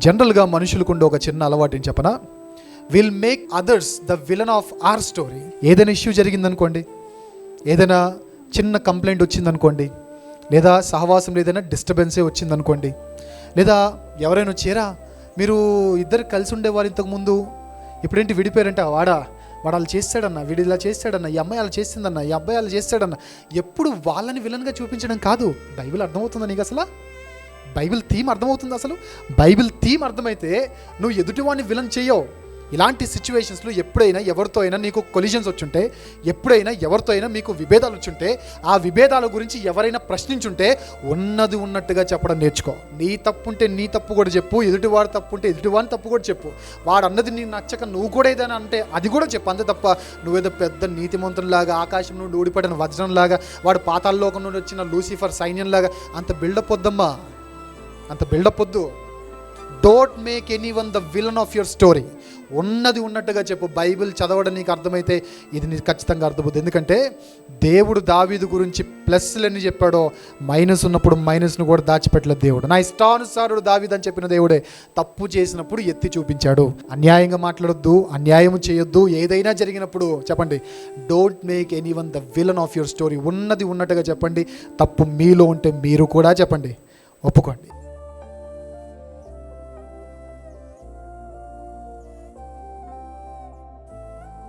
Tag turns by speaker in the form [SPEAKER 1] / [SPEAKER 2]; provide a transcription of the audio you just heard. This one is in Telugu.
[SPEAKER 1] జనరల్గా మనుషులకు ఉండే ఒక చిన్న అలవాటు ఏం చెప్పనా, will make others the villain of our story. ఏదైనా ఇష్యూ జరిగిందనుకోండి, ఏదైనా చిన్న కంప్లైంట్ వచ్చిందనుకోండి, లేదా సహవాసంలో ఏదైనా డిస్టర్బెన్సే వచ్చిందనుకోండి, లేదా ఎవరైనా వచ్చారా మీరు ఇద్దరు కలిసి ఉండేవారు ఇంతకుముందు, ఇప్పుడేంటి విడిపోయారంటే వాడు అలా చేస్తాడన్న, వీడు ఇలా చేస్తాడన్న, ఈ అమ్మాయి అలా చేసిందన్న, ఈ అబ్బాయి అలా చేస్తాడన్న, ఎప్పుడు వాళ్ళని విలన్గా చూపించడం కాదు. బైబిల్ అర్థమవుతుందా నీకు? అసలు బైబిల్ థీమ్ అర్థమవుతుంది? అసలు బైబిల్ థీమ్ అర్థమైతే నువ్వు ఎదుటివాడిని విలన్ చేయవు. ఇలాంటి సిచ్యువేషన్స్లో ఎప్పుడైనా ఎవరితో అయినా నీకు కొలిజన్స్ వచ్చుంటే, ఎప్పుడైనా ఎవరితో అయినా మీకు విభేదాలు వచ్చుంటే, ఆ విభేదాల గురించి ఎవరైనా ప్రశ్నించుంటే ఉన్నది ఉన్నట్టుగా చెప్పడం నేర్చుకో. నీ తప్పు ఉంటే నీ తప్పు కూడా చెప్పు, ఎదుటివాడు తప్పు ఉంటే ఎదుటివాడిని తప్పు కూడా చెప్పు. వాడు అన్నది నీకు నచ్చక నువ్వు కూడా ఏదైనా అంటే అది కూడా చెప్పు. అంతే తప్ప నువ్వేదో పెద్ద నీతిమంతునిలాగా, ఆకాశం నుండి ఊడిపడిన వజ్రంలాగా, వాడు పాతాళలోకం నుండి వచ్చిన లూసిఫర్ సైన్యంలాగా అంత బిల్డప్ వద్దమ్మా, అంత బిల్డప్ వద్దు. Don't make any one the villain of your story. ఉన్నది ఉన్నట్టుగా చెప్పు. బైబిల్ చదవడం నీకు అర్థమైతే ఇది నీకు ఖచ్చితంగా అర్థమవుతుంది. ఎందుకంటే దేవుడు దావీదు గురించి ప్లస్లన్నీ చెప్పాడో, మైనస్ ఉన్నప్పుడు మైనస్ను కూడా దాచిపెట్టలేదు దేవుడు. నా ఇష్టానుసారుడు దావీదు అని చెప్పిన దేవుడే తప్పు చేసినప్పుడు ఎత్తి చూపించాడు. అన్యాయంగా మాట్లాడొద్దు, అన్యాయం చేయొద్దు. ఏదైనా జరిగినప్పుడు చెప్పండి, don't make any one the villain of your story. ఉన్నది ఉన్నట్టుగా చెప్పండి. తప్పు మీలో ఉంటే మీరు కూడా చెప్పండి, ఒప్పుకోండి.